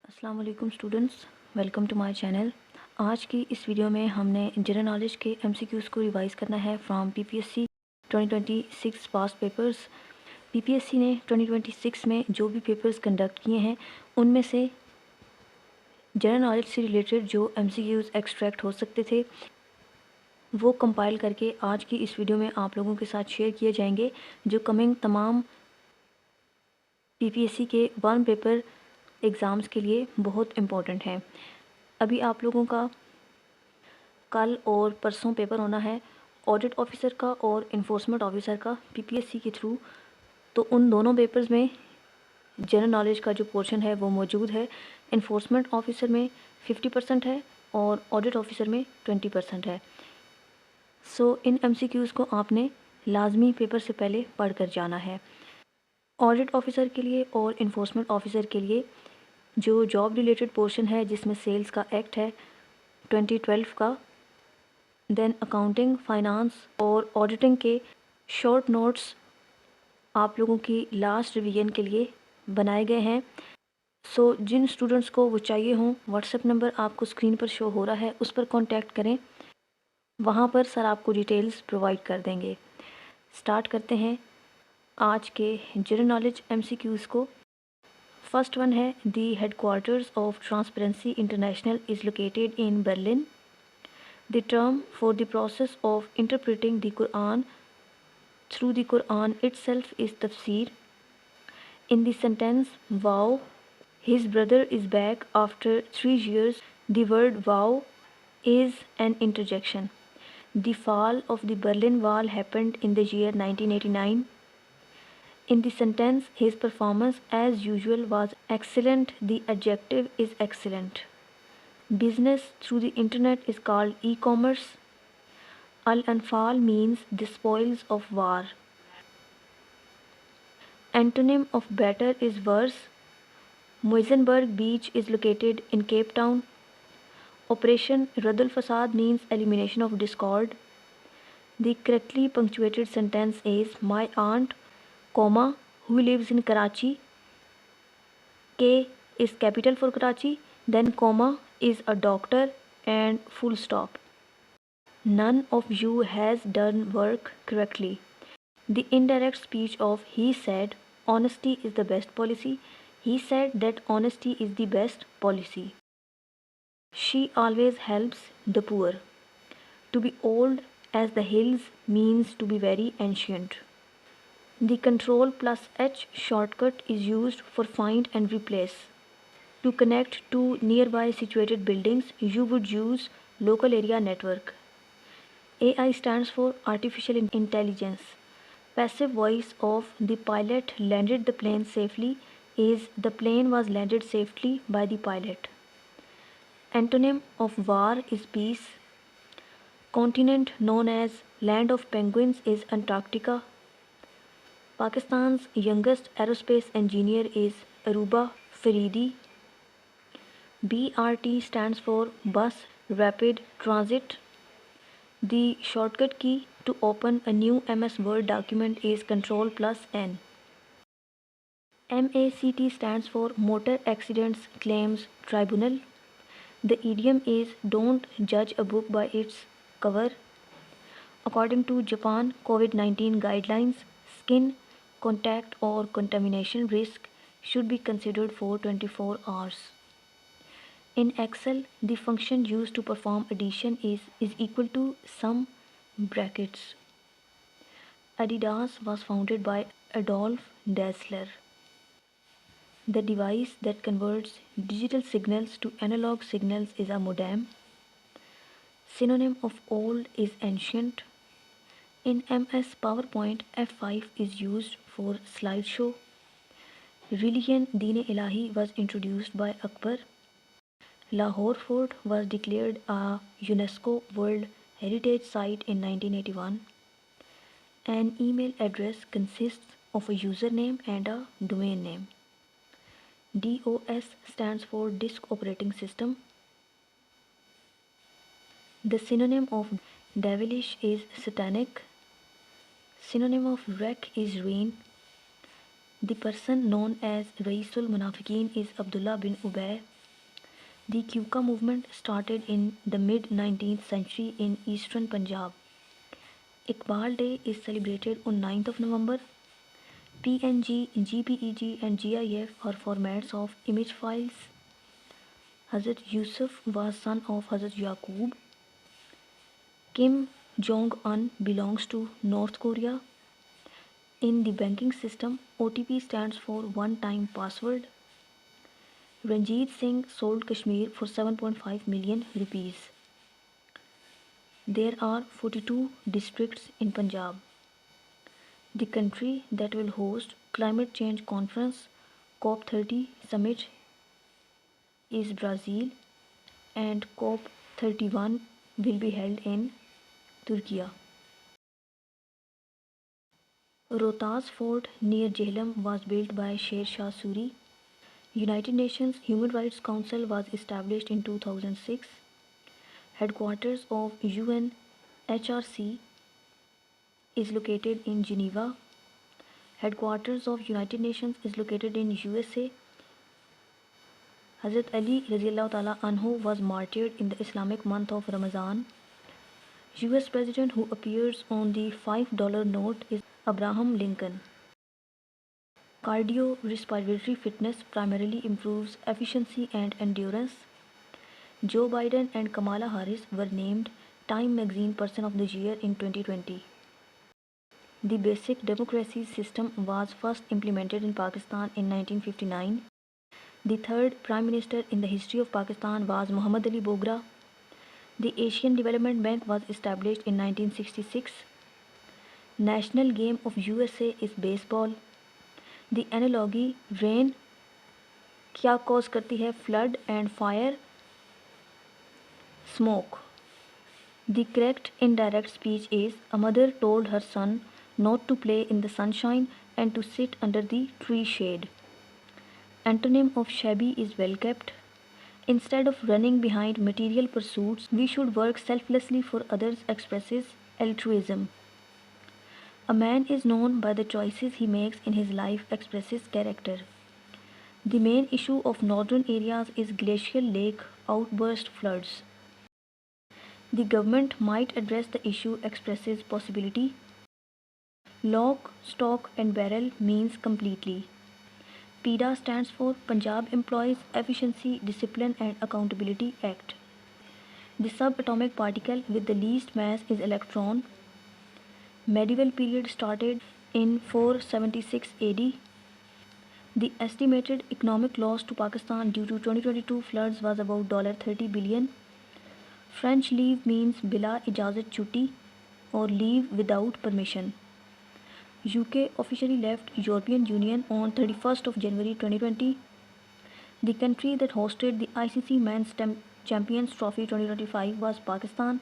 السلام علیکم students, welcome to my channel. آج کی اس ویڈیو میں ہم نے جنرل نالج کے MCQs کو ریوائز کرنا ہے from PPSC 2026 past papers. PPSC نے 2026 میں جو بھی پیپرز کنڈکٹ کیے ہیں ان میں سے جنرل نالج سے ریلیٹڈ جو MCQs ایکسٹریکٹ ہو سکتے تھے وہ کمپائل کر کے آج کی اس ویڈیو میں آپ لوگوں کے ساتھ شیئر کیے جائیں گے، جو کمنگ تمام PPSC کے ون پیپر ایگزامز کے لیے بہت امپورٹنٹ ہیں۔ ابھی آپ لوگوں کا کل اور پرسوں پیپر ہونا ہے آڈٹ آفیسر کا اور انفورسمنٹ آفیسر کا PPSC کے تھرو، تو ان دونوں پیپرز میں جنرل نالج کا جو پورشن ہے وہ موجود ہے۔ انفورسمنٹ آفیسر میں 50% ہے اور آڈٹ آفیسر میں 20% ہے۔ سو ان MCQs کو آپ نے لازمی پیپر سے پہلے پڑھ کر جانا ہے۔ آڈٹ آفیسر کے لیے اور انفورسمنٹ آفیسر کے لیے جو جاب ریلیٹڈ پورشن ہے جس میں سیلز کا ایکٹ ہے 2012 کا، دین اکاؤنٹنگ، فائنانس اور آڈیٹنگ کے شارٹ نوٹس آپ لوگوں کی لاسٹ ریویژن کے لیے بنائے گئے ہیں۔ سو جن اسٹوڈنٹس کو وہ چاہیے ہوں، واٹس ایپ نمبر آپ کو اسکرین پر شو ہو رہا ہے، اس پر کانٹیکٹ کریں، وہاں پر سر آپ کو ڈیٹیلز پرووائڈ کر دیں گے۔ سٹارٹ کرتے ہیں آج کے جنرل نالج MCQs کو۔ فرسٹ ون ہے the headquarters of transparency international is located in Berlin. The term for the process of interpreting the Quran through the Quran itself is tafsir. In the sentence wow his brother is back after 3 years، the word wow is an interjection. The fall of the Berlin Wall happened in the year 1989. In the sentence, his performance as usual was excellent. The adjective is excellent. Business through the internet is called e-commerce. Al-Anfal means the spoils of war. Antonym of better is worse. Muizenberg Beach is located in Cape Town. Operation Radul Fasad means elimination of discord. The correctly punctuated sentence is my aunt, comma, who lives in Karachi. K is capital for Karachi, then comma is a doctor and full stop. None of you has done work correctly. The indirect speech of he said honesty is the best policy. He said that honesty is the best policy. She always helps the poor. To be old as the hills means to be very ancient. The Control plus H shortcut is used for find and replace. To connect two nearby situated buildings, you would use local area network. AI stands for artificial intelligence. Passive voice of the pilot landed the plane safely is the plane was landed safely by the pilot. Antonym of war is peace. Continent known as land of penguins is Antarctica. Pakistan's youngest aerospace engineer is Aruba Faridi. BRT stands for Bus Rapid Transit. The shortcut key to open a new MS Word document is Control plus N. MACT stands for Motor Accidents Claims Tribunal. The idiom is don't judge a book by its cover. According to Japan COVID-19 guidelines, skin contact or contamination risk should be considered for 24 hours. In Excel, the function used to perform addition is equal to sum brackets. Adidas was founded by Adolf Dassler. The device that converts digital signals to analog signals is a modem. Synonym of old is ancient. In MS PowerPoint, F5 is used for slideshow. Religion Deen-e-Ilahi was introduced by Akbar. Lahore Fort was declared a UNESCO World Heritage Site in 1981. An email address consists of a username and a domain name. DOS stands for Disk Operating System. The synonym of devilish is satanic. Synonym of wreck is ruin. The person known as Raisul Munafiqeen is Abdullah bin Ubay. The Quokka movement started in the mid-19th century in eastern Punjab. Iqbal Day is celebrated on 9th of November. PNG, JPEG and GIF are formats of image files. Hazrat Yusuf was son of Hazrat Yaqub. Kim Jong-un belongs to North Korea. In the banking system, OTP stands for one-time password. Ranjit Singh sold Kashmir for 7.5 million rupees. There are 42 districts in Punjab. The country that will host Climate Change Conference COP30 summit is Brazil, and COP31 will be held in Turkey. Rohtas Fort near Jhelum was built by Sher Shah Suri. United Nations Human Rights Council was established in 2006. Headquarters of UNHRC is located in Geneva. Headquarters of United Nations is located in USA. Hazrat Ali Raziyallahu Ta'ala Anhu was martyred in the Islamic month of Ramadan. US President who appears on the $5 note is Abraham Lincoln. Cardiorespiratory fitness primarily improves efficiency and endurance. Joe Biden and Kamala Harris were named Time Magazine Person of the Year in 2020. The basic democracy system was first implemented in Pakistan in 1959. The third Prime Minister in the history of Pakistan was Muhammad Ali Bogra. The Asian Development Bank was established in 1966. National game of USA is baseball. The analogy rain क्या cause करती है flood and fire smoke. The correct indirect speech is a mother told her son not to play in the sunshine and to sit under the tree shade. Antonym of shabby is well kept. Instead of running behind material pursuits, we should work selflessly for others expresses altruism. A man is known by the choices he makes in his life expresses character. The main issue of northern areas is glacial lake outburst floods. The government might address the issue expresses possibility. Lock, stock and barrel means completely. PEDA stands for Punjab Employees Efficiency, Discipline and Accountability Act. The subatomic particle with the least mass is electron. Medieval period started in 476 AD. The estimated economic loss to Pakistan due to 2022 floods was about $30 billion. French leave means bila ijazat chutti or leave without permission. UK officially left European Union on 31st of January 2020. The country that hosted the ICC Men's Champions Trophy 2025 was Pakistan.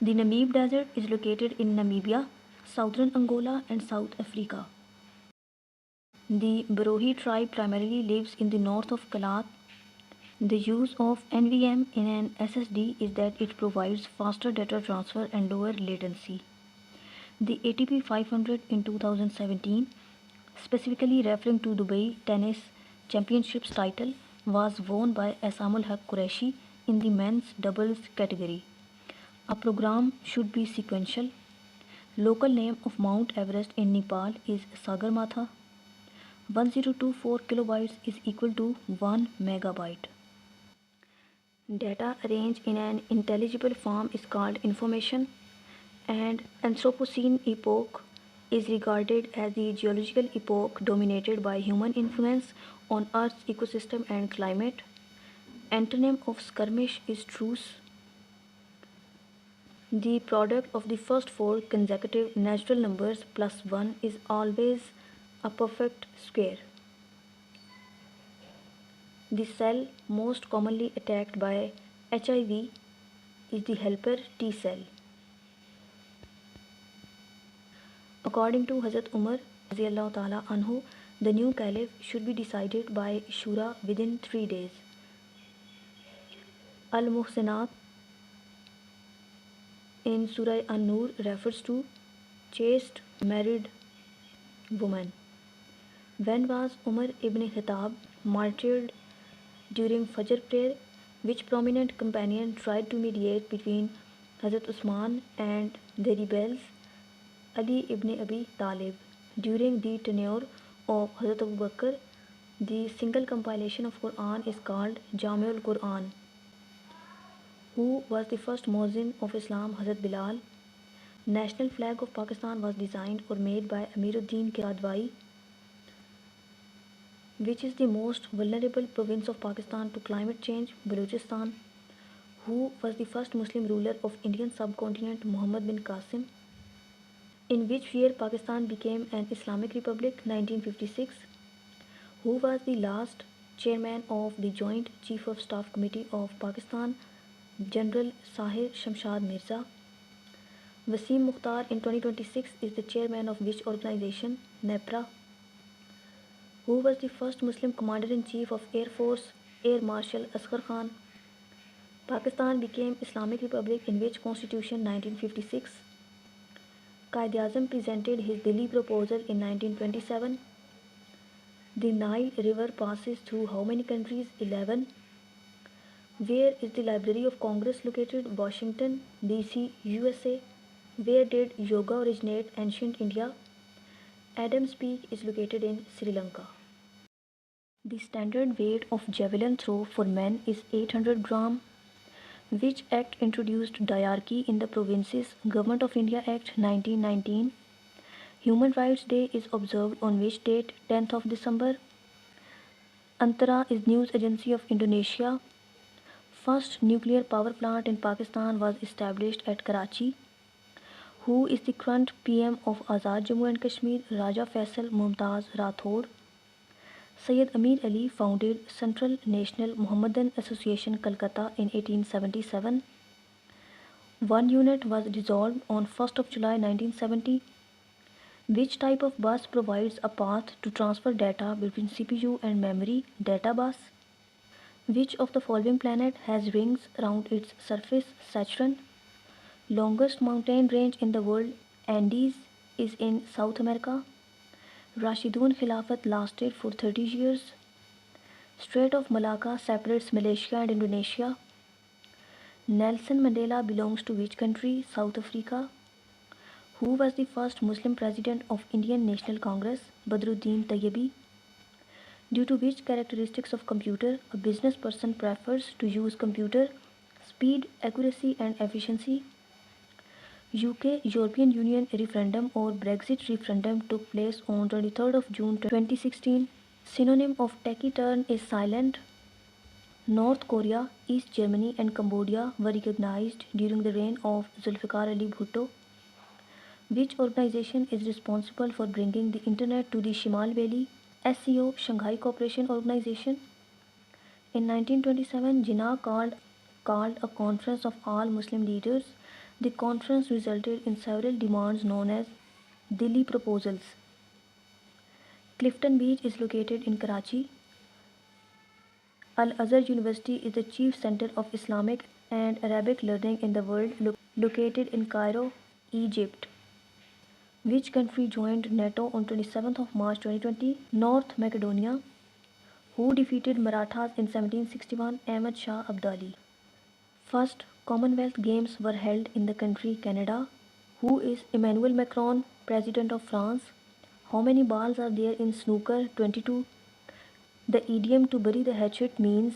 The Namib Desert is located in Namibia, southern Angola and South Africa. The Barohi tribe primarily lives in the north of Kalat. The use of NVM in an SSD is that it provides faster data transfer and lower latency. The ATP 500 in 2017, specifically referring to Dubai Tennis Championships title, was won by Asamul Haq Qureshi in the men's doubles category. A program should be sequential. Local name of Mount Everest in Nepal is Sagarmatha. 1024 kilobytes is equal to 1 megabyte. Data arranged in an intelligible form is called information, and Anthropocene epoch is regarded as the geological epoch dominated by human influence on Earth's ecosystem and climate. Antonym of skirmish is truce. The product of the first four consecutive natural numbers plus 1 is always a perfect square. The cell most commonly attacked by HIV is the helper T cell. According to Hazrat Umar Raziyallahu Ta'ala Anhu, the new caliph should be decided by Shura within 3 days. Al-Muhsinat in Surah An-Nur refers to chaste married woman. When was Umar ibn Khattab martyred during Fajr prayer, which prominent companion tried to mediate between Hazrat Usman and the rebels Ali ibn Abi Talib. During the tenure of Hazrat Abu Bakr, the single compilation of Quran is called Jami'ul Quran. Who was the first Muezzin of Islam? Hazrat Bilal. National flag of Pakistan was designed or made by Amiruddin Kiradwai. Which is the most vulnerable province of Pakistan to climate change? Balochistan. Who was the first Muslim ruler of Indian subcontinent? Muhammad bin Qasim. In which year Pakistan became an Islamic Republic? 1956. Who was the last chairman of the Joint Chief of Staff Committee of Pakistan? General Sahir Shamshad Mirza. Wasim Mukhtar in 2026 is the chairman of which organization? NEPRA. Who was the first Muslim Commander-in-Chief of Air Force? Air Marshal Asghar Khan. Pakistan became Islamic Republic in which constitution? 1956. Quaid-e-Azam presented his Delhi proposal in 1927. The Nile River passes through how many countries? 11. Where is the Library of Congress located? Washington, D.C., USA. Where did yoga originate? Ancient India. Adams Peak is located in Sri Lanka. The standard weight of javelin throw for men is 800 gram. Which act introduced diarchy in the provinces? Government of India Act 1919. Human Rights Day is observed on which date? 10th of December. Antara is news agency of Indonesia. First nuclear power plant in Pakistan was established at Karachi. Who is the current PM of Azad Jammu and Kashmir? Raja Faisal Mumtaz Rathod. Sayyid Amir Ali founded Central National Muhammadan Association Calcutta in 1877. One unit was dissolved on 1st of July 1970. Which type of bus provides a path to transfer data between CPU and memory? Data bus. Which of the following planet has rings around its surface? Saturn. Longest mountain range in the world, Andes, is in South America. Rashidun Khilafat lasted for 30 years. Strait of Malacca separates Malaysia and Indonesia. Nelson Mandela belongs to which country? South Africa. Who was the first Muslim president of Indian National Congress? Badruddin Tayyibi. Due to which characteristics of computer a business person prefers to use computer? Speed, accuracy and efficiency. UK European Union referendum or Brexit referendum took place on 23rd of June 2016. Synonym of taciturn is silent. North Korea, East Germany and Cambodia were recognized during the reign of Zulfikar Ali Bhutto. Which organization is responsible for bringing the internet to the Shimal Valley? SCO, Shanghai Cooperation Organization. In 1927, Jinnah called a conference of all Muslim leaders. The conference resulted in several demands known as Delhi Proposals. Clifton Beach is located in Karachi. Al-Azhar University is the chief center of Islamic and Arabic learning in the world, located in Cairo, Egypt. Which country joined NATO on 27th of March 2020? North Macedonia. Who defeated Marathas in 1761? Ahmad Shah Abdali. First Commonwealth Games were held in the country Canada. Who is Emmanuel Macron, President of France? How many balls are there in snooker? 22. The idiom to bury the hatchet means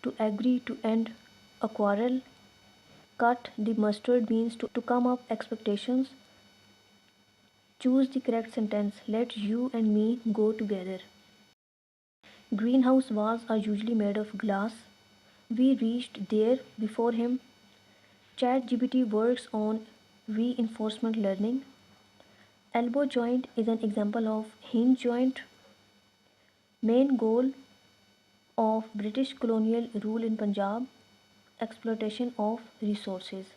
to agree to end a quarrel. Cut the mustard means to come up expectations. Choose the correct sentence. Let you and me go together. Greenhouse walls are usually made of glass. We reached there before him. ChatGPT works on reinforcement learning. Elbow joint is an example of hinge joint. Main goal of British colonial rule in Punjab: exploitation of resources.